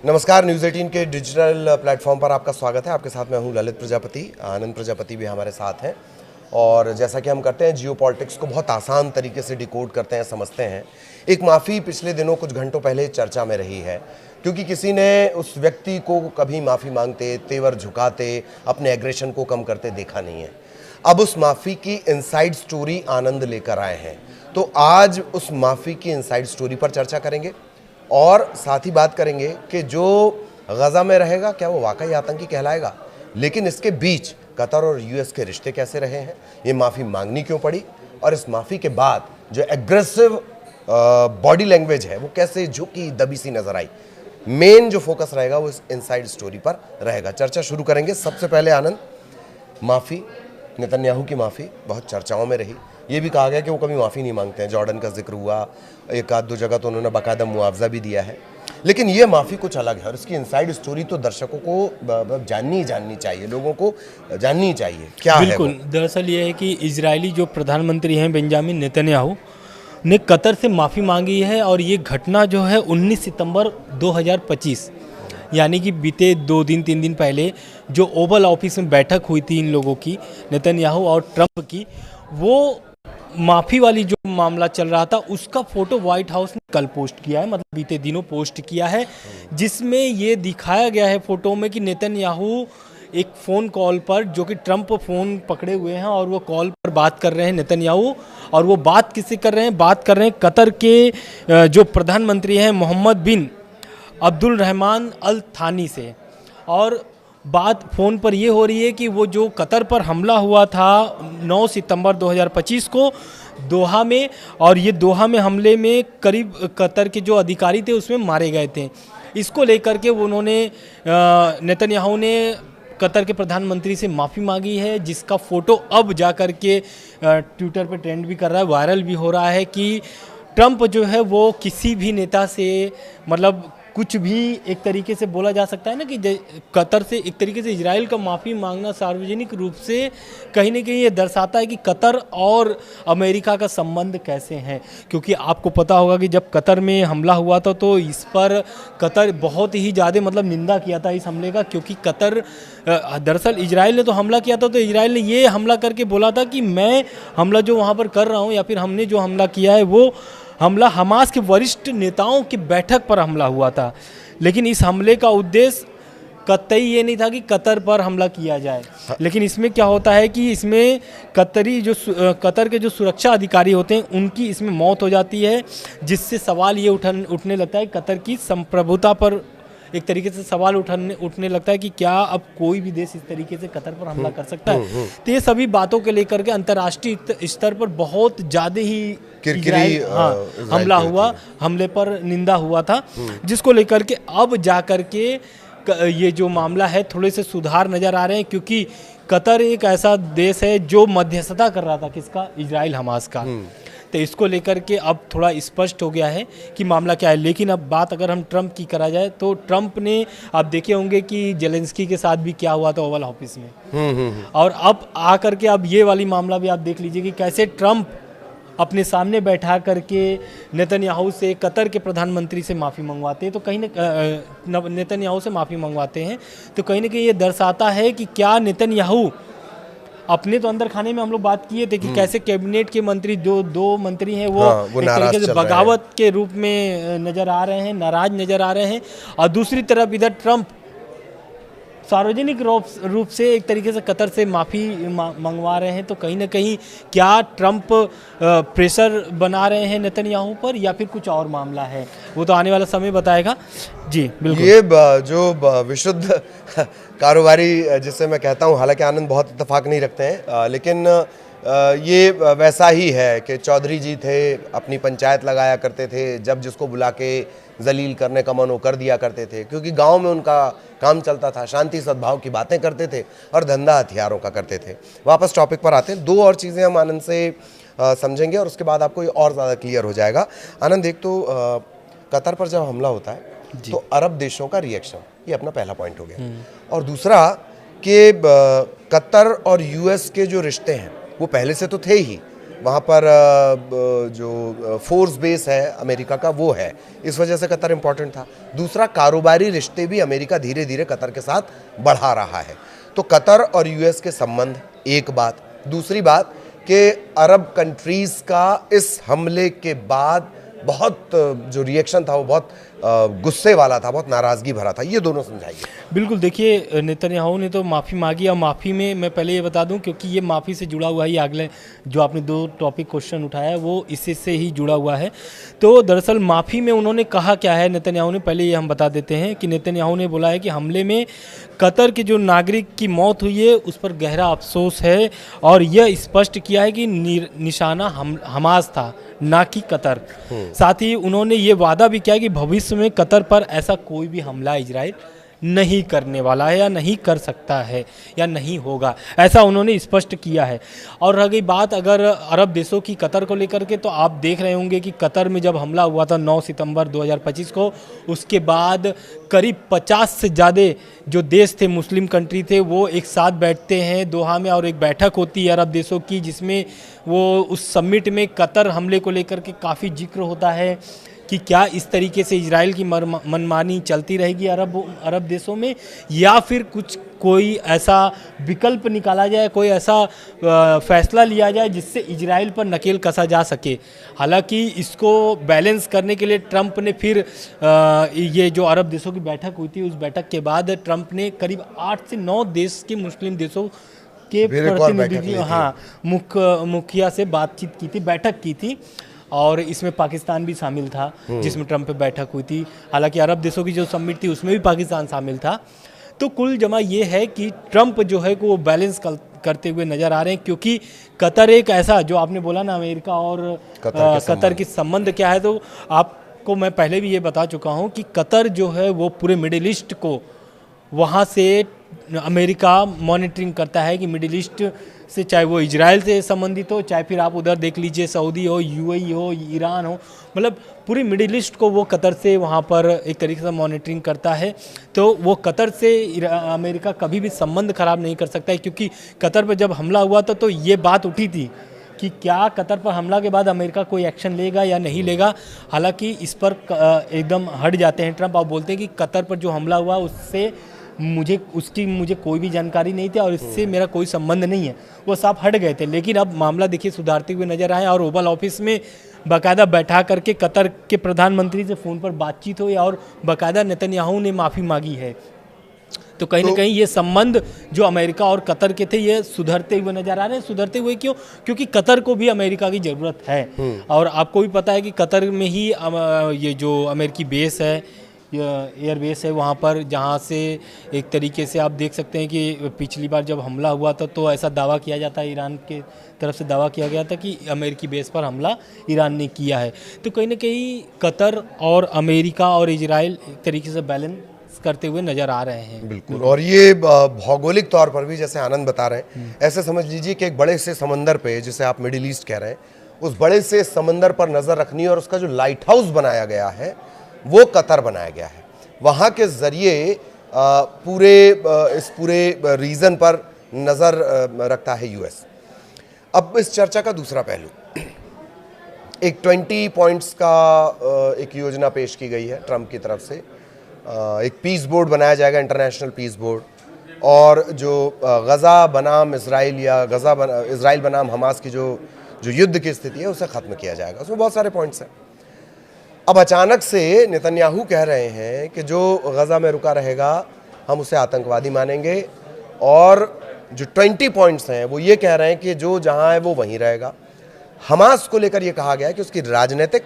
नमस्कार, न्यूज़ 18 के digital platform पर आपका स्वागत है। आपके साथ मैं हूं ललित प्रजापति। आनंद प्रजापति भी हमारे साथ हैं और जैसा कि हम करते हैं जियो पॉलिटिक्स को बहुत आसान तरीके से डिकोड करते हैं, समझते हैं। एक माफ़ी पिछले दिनों कुछ घंटों पहले चर्चा में रही है क्योंकि किसी ने उस व्यक्ति को कभी माफ़ी मांगते, तेवर झुकाते, अपने एग्रेशन को कम करते देखा नहीं है। अब उस माफ़ी की इनसाइड स्टोरी आनंद लेकर आए हैं, तो आज उस माफ़ी की इनसाइड स्टोरी पर चर्चा करेंगे और साथ ही बात करेंगे कि जो गज़ा में रहेगा क्या वो वाकई आतंकी कहलाएगा। लेकिन इसके बीच कतर और यूएस के रिश्ते कैसे रहे हैं, ये माफ़ी मांगनी क्यों पड़ी और इस माफ़ी के बाद जो एग्रेसिव बॉडी लैंग्वेज है वो कैसे झुकी दबी सी नजर आई। मेन जो फोकस रहेगा वो इस इनसाइड स्टोरी पर रहेगा। चर्चा शुरू करेंगे। सबसे पहले आनंद, माफ़ी, नेतन्याहू की माफ़ी बहुत चर्चाओं में रही। ये भी कहा गया कि वो कभी माफ़ी नहीं मांगते हैं। जॉर्डन का जिक्र हुआ, एक आध दो जगह तो उन्होंने बाकायदा मुआवजा भी दिया है। लेकिन ये माफ़ी कुछ अलग है और इसकी इनसाइड स्टोरी तो दर्शकों को जाननी चाहिए, लोगों को जाननी चाहिए। क्या है बिल्कुल, दरअसल ये है कि इजरायली जो प्रधानमंत्री हैं बेंजामिन नेतन्याहू ने कतर से माफ़ी मांगी है और ये घटना जो है 19 सितंबर 2025 यानी कि बीते 2 दिन 3 दिन पहले जो ओवल ऑफिस में बैठक हुई थी इन लोगों की, नेतन्याहू और ट्रंप की, वो माफ़ी वाली जो मामला चल रहा था उसका फ़ोटो व्हाइट हाउस ने कल पोस्ट किया है, मतलब बीते दिनों पोस्ट किया है, जिसमें ये दिखाया गया है फ़ोटो में कि नेतन्याहू एक फ़ोन कॉल पर, जो कि ट्रंप फ़ोन पकड़े हुए हैं और वो कॉल पर बात कर रहे हैं नेतन्याहू। और वो बात किससे कर रहे हैं? बात कर रहे हैं कतर के जो प्रधानमंत्री हैं मोहम्मद बिन अब्दुल रहमान अल थानी से। और बात फ़ोन पर ये हो रही है कि वो जो कतर पर हमला हुआ था 9 सितंबर 2025 को दोहा में, और ये दोहा में हमले में करीब कतर के जो अधिकारी थे उसमें मारे गए थे। इसको लेकर के उन्होंने नेतन्याहू ने कतर के प्रधानमंत्री से माफ़ी मांगी है, जिसका फ़ोटो अब जा कर के ट्विटर पे ट्रेंड भी कर रहा है, वायरल भी हो रहा है कि ट्रंप जो है वो किसी भी नेता से, मतलब कुछ भी एक तरीके से बोला जा सकता है ना कि कतर से एक तरीके से इजराइल का माफ़ी मांगना सार्वजनिक रूप से कहीं ना कहीं ये दर्शाता है कि कतर और अमेरिका का संबंध कैसे हैं। क्योंकि आपको पता होगा कि जब कतर में हमला हुआ था तो इस पर कतर बहुत ही ज़्यादा मतलब निंदा किया था इस हमले का, क्योंकि कतर दरअसल इजराइल ने तो हमला किया था तो इजराइल ने ये हमला करके बोला था कि मैं हमला जो वहाँ पर कर रहा हूँ या फिर हमने जो हमला किया है वो हमला हमास के वरिष्ठ नेताओं की बैठक पर हमला हुआ था। लेकिन इस हमले का उद्देश्य कतई ये नहीं था कि कतर पर हमला किया जाए। लेकिन इसमें क्या होता है कि इसमें कतर के जो सुरक्षा अधिकारी होते हैं उनकी इसमें मौत हो जाती है, जिससे सवाल ये उठने लगता है कतर की संप्रभुता पर। एक तरीके से सवाल उठने लगता है कि क्या अब कोई भी देश इस तरीके से कतर पर हमला कर सकता है। तो ये सभी बातों के लेकर के अंतर्राष्ट्रीय स्तर पर बहुत ज़्यादा ही किरकिरी हमला हुआ, हमले पर निंदा हुआ था, जिसको लेकर के अब जा कर के ये जो मामला है थोड़े से सुधार नज़र आ रहे हैं, क्योंकि कतर एक ऐसा देश है जो मध्यस्थता कर रहा था किसका, इजराइल हमास का। तो इसको लेकर के अब थोड़ा स्पष्ट हो गया है कि मामला क्या है। लेकिन अब बात अगर हम ट्रंप की करा जाए तो ट्रंप ने, आप देखे होंगे कि जेलेंस्की के साथ भी क्या हुआ था ओवल ऑफिस में, और अब आकर के अब ये वाली मामला भी आप देख लीजिए कि कैसे ट्रंप अपने सामने बैठा करके नेतन्याहू से, कतर के प्रधानमंत्री से माफ़ी मंगवाते हैं, तो कहीं न नेतन्याहू से माफ़ी मंगवाते हैं, तो कहीं ना कहीं ये दर्शाता है कि क्या नेतन्याहू अपने तो अंदर खाने में हम लोग बात किए थे कि कैसे कैबिनेट के मंत्री दो मंत्री हैं वो एक तरीके से बगावत के रूप में नज़र आ रहे हैं, नाराज नज़र आ रहे हैं। और दूसरी तरफ इधर ट्रंप सार्वजनिक रूप से एक तरीके से कतर से माफ़ी मंगवा रहे हैं। तो कहीं ना कहीं क्या ट्रंप प्रेशर बना रहे हैं नेतन्याहू पर या फिर कुछ और मामला है, वो तो आने वाला समय बताएगा। जी बिल्कुल, ये जो विशुद्ध कारोबारी जिसे मैं कहता हूँ, हालांकि आनंद बहुत इत्तेफाक नहीं रखते हैं, लेकिन ये वैसा ही है कि चौधरी जी थे, अपनी पंचायत लगाया करते थे, जब जिसको बुला के जलील करने का मन हो कर दिया करते थे, क्योंकि गांव में उनका काम चलता था, शांति सद्भाव की बातें करते थे और धंधा हथियारों का करते थे। वापस टॉपिक पर आते हैं। 2 और चीज़ें हम आनंद से समझेंगे और उसके बाद आपको ये और ज़्यादा क्लियर हो जाएगा। आनंद, एक तो कतर पर जब हमला होता है तो अरब देशों का रिएक्शन, ये अपना पहला पॉइंट हो गया, और दूसरा कि कतर और यूएस के जो रिश्ते हैं वो पहले से तो थे ही, वहाँ पर जो फोर्स बेस है अमेरिका का वो है, इस वजह से कतर इम्पॉर्टेंट था। दूसरा, कारोबारी रिश्ते भी अमेरिका धीरे धीरे कतर के साथ बढ़ा रहा है। तो कतर और यूएस के संबंध एक बात। दूसरी बात कि अरब कंट्रीज़ का इस हमले के बाद बहुत जो रिएक्शन था वो बहुत गुस्से वाला था, बहुत नाराज़गी भरा था। ये दोनों समझाइए। बिल्कुल, देखिए नेतन्याहू ने तो माफ़ी मांगी, और माफ़ी में मैं पहले ये बता दूं, क्योंकि ये माफ़ी से जुड़ा हुआ है, ये अगले जो आपने दो टॉपिक क्वेश्चन उठाया है वो इससे से ही जुड़ा हुआ है। तो दरअसल माफ़ी में उन्होंने कहा क्या है नेतन्याहू ने, पहले ये हम बता देते हैं कि नेतन्याहू ने बोला है कि हमले में कतर के जो नागरिक की मौत हुई है उस पर गहरा अफसोस है, और यह स्पष्ट किया है कि निशाना हमास था, ना कि कतर। साथ ही उन्होंने ये वादा भी किया कि भविष्य में कतर पर ऐसा कोई भी हमला इजराइल नहीं करने वाला है, या नहीं कर सकता है, या नहीं होगा, ऐसा उन्होंने स्पष्ट किया है। और रह गई बात अगर अरब देशों की कतर को लेकर के, तो आप देख रहे होंगे कि कतर में जब हमला हुआ था 9 सितंबर 2025 को, उसके बाद करीब 50 से ज़्यादा जो देश थे, मुस्लिम कंट्री थे, वो एक साथ बैठते हैं दोहा में, और एक बैठक होती है अरब देशों की, जिसमें वो उस समिट में कतर हमले को लेकर के काफ़ी जिक्र होता है कि क्या इस तरीके से इजराइल की मनमानी चलती रहेगी अरब देशों में, या फिर कोई ऐसा विकल्प निकाला जाए, कोई ऐसा फैसला लिया जाए जिससे इजराइल पर नकेल कसा जा सके। हालांकि इसको बैलेंस करने के लिए ट्रंप ने फिर ये जो अरब देशों की बैठक हुई थी, उस बैठक के बाद ट्रंप ने करीब 8 से 9 देश के मुस्लिम देशों के प्रतिनिधि, हाँ, मुखिया से बातचीत की थी, बैठक की थी, और इसमें पाकिस्तान भी शामिल था, जिसमें ट्रंप पे बैठक हुई थी। हालांकि अरब देशों की जो समिट थी उसमें भी पाकिस्तान शामिल था। तो कुल जमा ये है कि ट्रंप जो है वो बैलेंस करते हुए नज़र आ रहे हैं, क्योंकि कतर एक ऐसा, जो आपने बोला ना अमेरिका और कतर के संबंध क्या है, तो आपको मैं पहले भी ये बता चुका हूँ कि कतर जो है वो पूरे मिडिल ईस्ट को, वहाँ से अमेरिका मॉनिटरिंग करता है कि मिडिल ईस्ट से, चाहे वो इजराइल से संबंधित हो, चाहे फिर आप उधर देख लीजिए सऊदी हो, यूएई हो, ईरान हो, मतलब पूरी मिडिल ईस्ट को वो कतर से वहाँ पर एक तरीके से मॉनिटरिंग करता है। तो वो कतर से अमेरिका कभी भी संबंध खराब नहीं कर सकता है, क्योंकि कतर पर जब हमला हुआ था तो ये बात उठी थी कि क्या कतर पर हमला के बाद अमेरिका कोई एक्शन लेगा या नहीं लेगा। हालांकि इस पर एकदम हट जाते हैं ट्रंप, और बोलते हैं कि कतर पर जो हमला हुआ उससे मुझे कोई भी जानकारी नहीं थी, और इससे मेरा कोई संबंध नहीं है, वो साफ हट गए थे। लेकिन अब मामला देखिए सुधारते हुए नजर आए, और ओवल ऑफिस में बाकायदा बैठा करके कतर के प्रधानमंत्री से फ़ोन पर बातचीत हुई, और बाकायदा नेतन्याहू ने माफ़ी मांगी है। तो कहीं ना कहीं ये संबंध जो अमेरिका और कतर के थे ये सुधरते हुए नजर आ रहे हैं। सुधरते हुए क्यों? क्योंकि कतर को भी अमेरिका की ज़रूरत है, और आपको भी पता है कि कतर में ही ये जो अमेरिकी बेस है, एयरबेस है वहाँ पर, जहाँ से एक तरीके से आप देख सकते हैं कि पिछली बार जब हमला हुआ था तो ऐसा दावा किया जाता है, ईरान के तरफ से दावा किया गया था कि अमेरिकी बेस पर हमला ईरान ने किया है। तो कहीं ना कहीं कतर और अमेरिका और इजराइल एक तरीके से बैलेंस करते हुए नज़र आ रहे हैं। बिल्कुल, और ये भौगोलिक तौर पर भी जैसे आनंद बता रहे हैं, ऐसे समझ लीजिए कि एक बड़े से समंदर पे, जिसे आप मिडिल ईस्ट कह रहे हैं, उस बड़े से समंदर पर नज़र रखनी, और उसका जो लाइट हाउस बनाया गया है वो कतर बनाया गया है। वहाँ के ज़रिए इस पूरे रीजन पर नज़र रखता है यूएस। अब इस चर्चा का दूसरा पहलू, एक 20 पॉइंट्स का एक योजना पेश की गई है ट्रंप की तरफ से। एक पीस बोर्ड बनाया जाएगा, इंटरनेशनल पीस बोर्ड, और जो गज़ा बनाम इसराइल या इसराइल बनाम हमास की जो युद्ध की स्थिति है उसे ख़त्म किया जाएगा। उसमें बहुत सारे पॉइंट्स हैं। अब अचानक से नेतन्याहू कह रहे हैं कि जो गज़ा में रुका रहेगा हम उसे आतंकवादी मानेंगे, और जो 20 पॉइंट्स हैं वो ये कह रहे हैं कि जो जहां है वो वहीं रहेगा। हमास को लेकर ये कहा गया है कि उसकी राजनीतिक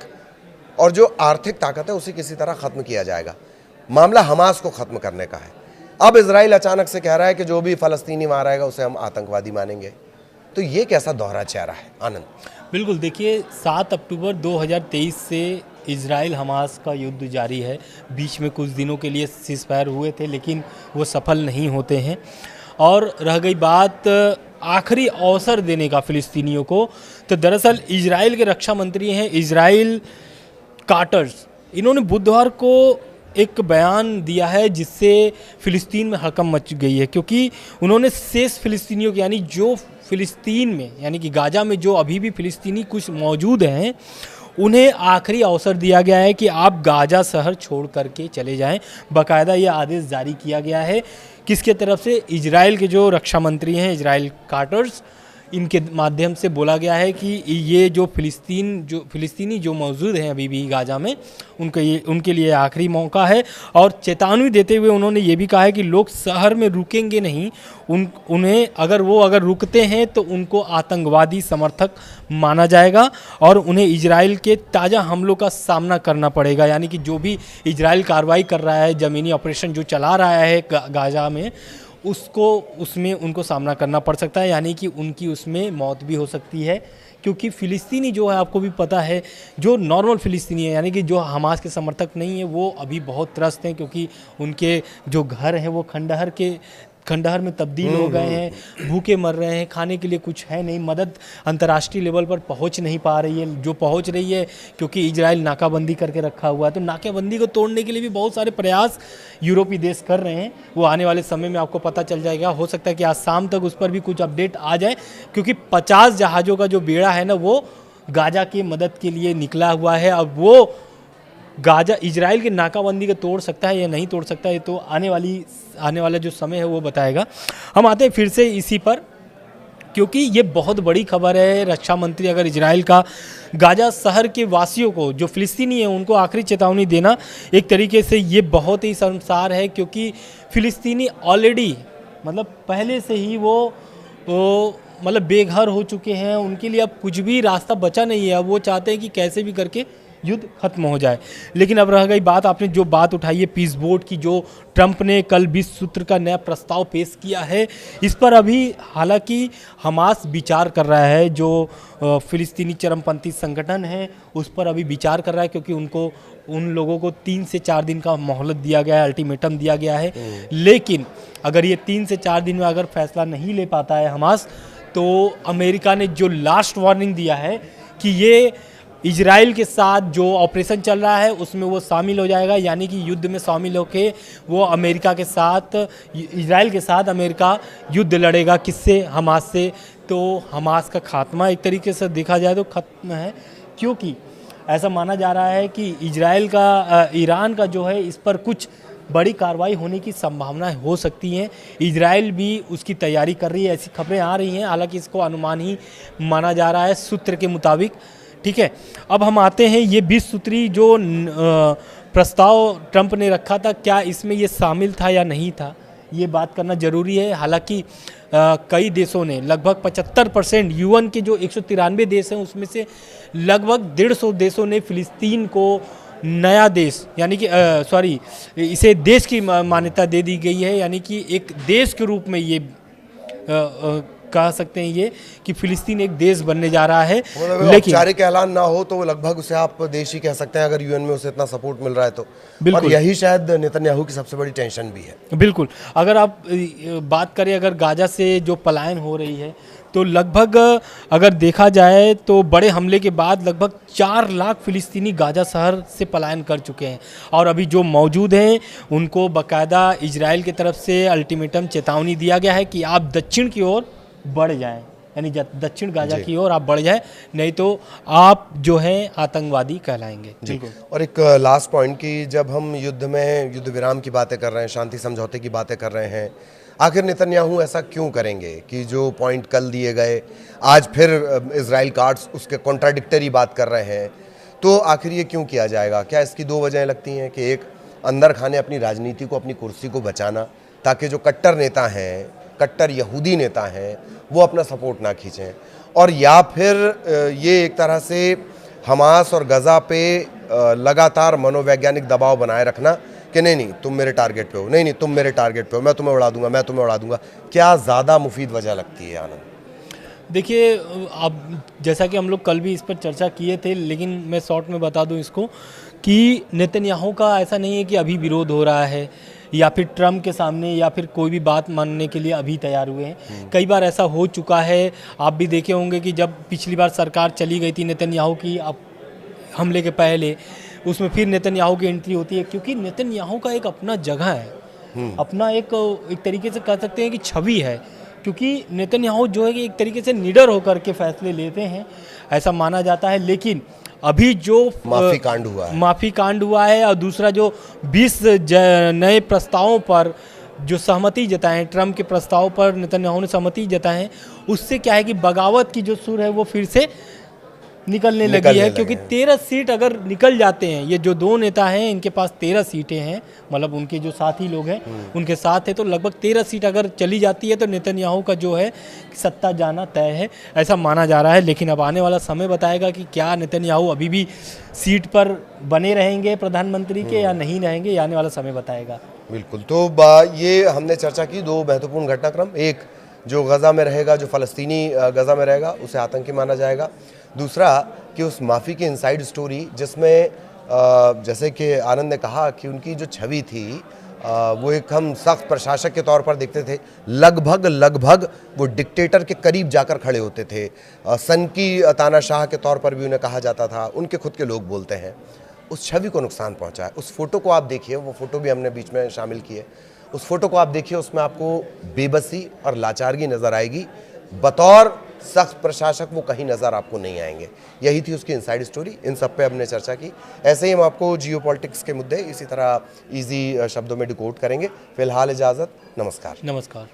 और जो आर्थिक ताकत है उसे किसी तरह ख़त्म किया जाएगा। मामला हमास को ख़त्म करने का है। अब इजराइल अचानक से कह रहा है कि जो भी फ़लस्तीनी वहाँ रहेगा उसे हम आतंकवादी मानेंगे। तो ये कैसा दोहरा चेहरा है आनंद? बिल्कुल, देखिए 7 अक्टूबर 2023 से इजराइल हमास का युद्ध जारी है। बीच में कुछ दिनों के लिए सीज़फायर हुए थे, लेकिन वो सफल नहीं होते हैं। और रह गई बात आखिरी अवसर देने का फ़िलिस्तीनियों को, तो दरअसल इजराइल के रक्षा मंत्री हैं इजराइल कार्टर्स, इन्होंने बुधवार को एक बयान दिया है जिससे फ़िलिस्तीन में हड़कंप मच गई है, क्योंकि उन्होंने शेष फ़िलिस्तीनियों की, यानी जो फ़िलिस्तीन में यानी कि गाज़ा में जो अभी भी फ़िलिस्तीनी कुछ मौजूद हैं, उन्हें आखिरी अवसर दिया गया है कि आप गाज़ा शहर छोड़ करके चले जाएं। बाकायदा ये आदेश जारी किया गया है किसके तरफ से? इजराइल के जो रक्षा मंत्री हैं, इजराइल कार्टर्स, इनके माध्यम से बोला गया है कि ये जो फ़िलिस्तीनी जो मौजूद हैं अभी भी गाज़ा में, उनके लिए आखिरी मौका है। और चेतावनी देते हुए उन्होंने ये भी कहा है कि लोग शहर में रुकेंगे नहीं, उन्हें अगर रुकते हैं तो उनको आतंकवादी समर्थक माना जाएगा और उन्हें इजराइल के ताज़ा हमलों का सामना करना पड़ेगा। यानी कि जो भी इजराइल कार्रवाई कर रहा है, ज़मीनी ऑपरेशन जो चला रहा है गाज़ा में, उसमें उनको सामना करना पड़ सकता है, यानी कि उनकी उसमें मौत भी हो सकती है। क्योंकि फ़िलिस्तीनी जो है, आपको भी पता है, जो नॉर्मल फ़िलिस्तीनी है, यानी कि जो हमास के समर्थक नहीं है, वो अभी बहुत त्रस्त हैं, क्योंकि उनके जो घर हैं वो खंडहर में तब्दील हो गए हैं, भूखे मर रहे हैं, खाने के लिए कुछ है नहीं, मदद अंतर्राष्ट्रीय लेवल पर पहुंच नहीं पा रही है। जो पहुंच रही है क्योंकि इजराइल नाकाबंदी करके रखा हुआ है, तो नाकाबंदी को तोड़ने के लिए भी बहुत सारे प्रयास यूरोपीय देश कर रहे हैं। वो आने वाले समय में आपको पता चल जाएगा, हो सकता है कि आज शाम तक उस पर भी कुछ अपडेट आ जाए, क्योंकि 50 जहाज़ों का जो बेड़ा है ना, वो गाज़ा की मदद के लिए निकला हुआ है। अब वो गाज़ा इजराइल के नाकाबंदी को तोड़ सकता है या नहीं तोड़ सकता है, तो आने वाला जो समय है वो बताएगा। हम आते हैं फिर से इसी पर, क्योंकि ये बहुत बड़ी खबर है। रक्षा मंत्री अगर इजराइल का गाज़ा शहर के वासियों को, जो फ़िलिस्तीनी हैं, उनको आखिरी चेतावनी देना, एक तरीके से ये बहुत ही शर्मसार है, क्योंकि फ़िलिस्तीनी ऑलरेडी पहले से ही वो बेघर हो चुके हैं। उनके लिए अब कुछ भी रास्ता बचा नहीं है। अब वो चाहते हैं कि कैसे भी करके युद्ध खत्म हो जाए। लेकिन अब रह गई बात, आपने जो बात उठाई है पीस बोर्ड की, जो ट्रंप ने कल 20 सूत्र का नया प्रस्ताव पेश किया है, इस पर अभी हालांकि हमास विचार कर रहा है। जो फ़िलिस्तीनी चरमपंथी संगठन है उस पर अभी विचार कर रहा है, क्योंकि उन लोगों को 3 से 4 दिन का मोहलत दिया गया है, अल्टीमेटम दिया गया है। लेकिन अगर ये 3 से 4 दिन में अगर फैसला नहीं ले पाता है हमास, तो अमेरिका ने जो लास्ट वार्निंग दिया है कि ये इजराइल के साथ जो ऑपरेशन चल रहा है उसमें वो शामिल हो जाएगा, यानी कि युद्ध में शामिल होकर वो इजराइल के साथ अमेरिका युद्ध लड़ेगा। किससे? हमास से। तो हमास का खात्मा एक तरीके से देखा जाए तो खत्म है, क्योंकि ऐसा माना जा रहा है कि ईरान का जो है इस पर कुछ बड़ी कार्रवाई होने की संभावना हो सकती है। इजराइल भी उसकी तैयारी कर रही है, ऐसी खबरें आ रही हैं। हालांकि इसको अनुमान ही माना जा रहा है सूत्र के मुताबिक। ठीक है, अब हम आते हैं ये 20 सूत्री जो प्रस्ताव ट्रंप ने रखा था, क्या इसमें ये शामिल था या नहीं था, ये बात करना ज़रूरी है। हालांकि कई देशों ने, लगभग 75% यूएन के जो 193 देश हैं उसमें से लगभग 150 देशों ने फ़िलिस्तीन को नया देश, यानी कि इसे देश की मान्यता दे दी गई है। यानी कि एक देश के रूप में ये कह सकते हैं ये कि फ़िलिस्तीन एक देश बनने जा रहा है। लेकिन औपचारिक ऐलान ना हो तो लगभग उसे आप देश ही कह सकते हैं, अगर यूएन में उसे इतना सपोर्ट मिल रहा है तो। और यही शायद नेतन्याहू की सबसे बड़ी टेंशन भी है। बिल्कुल, अगर आप बात करें अगर गाज़ा से जो पलायन हो रही है, तो लगभग अगर देखा जाए तो बड़े हमले के बाद लगभग 4 लाख फ़िलिस्तीनी गाज़ा शहर से पलायन कर चुके हैं। और अभी जो मौजूद हैं उनको बाकायदा इजराइल की तरफ से अल्टीमेटम चेतावनी दिया गया है कि आप दक्षिण की ओर बढ़ जाएं, यानी दक्षिण गाज़ा की ओर आप बढ़ जाएं, नहीं तो आप जो हैं आतंकवादी कहलाएंगे। जी। और एक लास्ट पॉइंट कि जब हम युद्ध विराम की बातें कर रहे हैं, शांति समझौते की बातें कर रहे हैं, आखिर नेतन्याहू ऐसा क्यों करेंगे कि जो पॉइंट कल दिए गए, आज फिर इजराइल कार्ड्स उसके कॉन्ट्राडिक्टरी बात कर रहे हैं, तो आखिर ये क्यों किया जाएगा? क्या इसकी 2 वजहें लगती हैं कि एक, अंदर खाने अपनी राजनीति को, अपनी कुर्सी को बचाना, ताकि जो कट्टर नेता हैं, कट्टर यहूदी नेता हैं, वो अपना सपोर्ट ना खींचें, और या फिर ये एक तरह से हमास और गज़ा पे लगातार मनोवैज्ञानिक दबाव बनाए रखना कि नहीं तुम मेरे टारगेट पे हो, नहीं तुम मेरे टारगेट पे हो, मैं तुम्हें उड़ा दूंगा। क्या ज़्यादा मुफीद वजह लगती है आनंद? देखिए, अब जैसा कि हम लोग कल भी इस पर चर्चा किए थे, लेकिन मैं शॉर्ट में बता दूं इसको कि नेतन्याहू का ऐसा नहीं है कि अभी विरोध हो रहा है या फिर ट्रंप के सामने या फिर कोई भी बात मानने के लिए अभी तैयार हुए हैं। कई बार ऐसा हो चुका है, आप भी देखे होंगे कि जब पिछली बार सरकार चली गई थी नेतन्याहू की, अब हमले के पहले उसमें फिर नेतन्याहू की एंट्री होती है, क्योंकि नेतन्याहू का एक अपना जगह है, अपना एक तरीके से कह सकते हैं कि छवि है, क्योंकि नेतन्याहू जो है कि एक तरीके से निडर होकर के फैसले लेते हैं, ऐसा माना जाता है। लेकिन अभी जो माफ़ी कांड हुआ है और दूसरा जो 20 नए प्रस्तावों पर जो सहमति जताए हैं, ट्रम्प के प्रस्ताव पर नेतन्याहू ने सहमति जताए हैं, उससे क्या है कि बगावत की जो सुर है वो फिर से निकलने लगी है, क्योंकि 13 सीट अगर निकल जाते हैं, ये जो दो नेता हैं इनके पास 13 सीटें हैं, मतलब उनके जो साथी लोग हैं उनके साथ है, तो लगभग 13 सीट अगर चली जाती है तो नेतन्याहू का जो है सत्ता जाना तय है, ऐसा माना जा रहा है। लेकिन अब आने वाला समय बताएगा कि क्या नेतन्याहू अभी भी सीट पर बने रहेंगे प्रधानमंत्री के या नहीं रहेंगे, ये आने वाला समय बताएगा। बिल्कुल। तो ये हमने चर्चा की दो महत्वपूर्ण घटनाक्रम, एक जो गज़ा में रहेगा, जो फ़लस्तीनी गज़ा में रहेगा उसे आतंकी माना जाएगा, दूसरा कि उस माफ़ी की इनसाइड स्टोरी जिसमें जैसे कि आनंद ने कहा कि उनकी जो छवि थी वो एक हम सख्त प्रशासक के तौर पर देखते थे, लगभग वो डिक्टेटर के करीब जाकर खड़े होते थे, सन की तानाशाह के तौर पर भी उन्हें कहा जाता था, उनके खुद के लोग बोलते हैं। उस छवि को नुकसान पहुंचा है। उस फोटो को आप देखिए, वो फोटो भी हमने बीच में शामिल की है, उस फोटो को आप देखिए, उसमें आपको बेबसी और लाचारगी नज़र आएगी, बतौर सख्त प्रशासक वो कहीं नज़र आपको नहीं आएंगे। यही थी उसकी इनसाइड स्टोरी, इन सब पे हमने चर्चा की। ऐसे ही हम आपको जियोपॉलिटिक्स के मुद्दे इसी तरह इजी शब्दों में डिकोड करेंगे। फिलहाल इजाज़त, नमस्कार।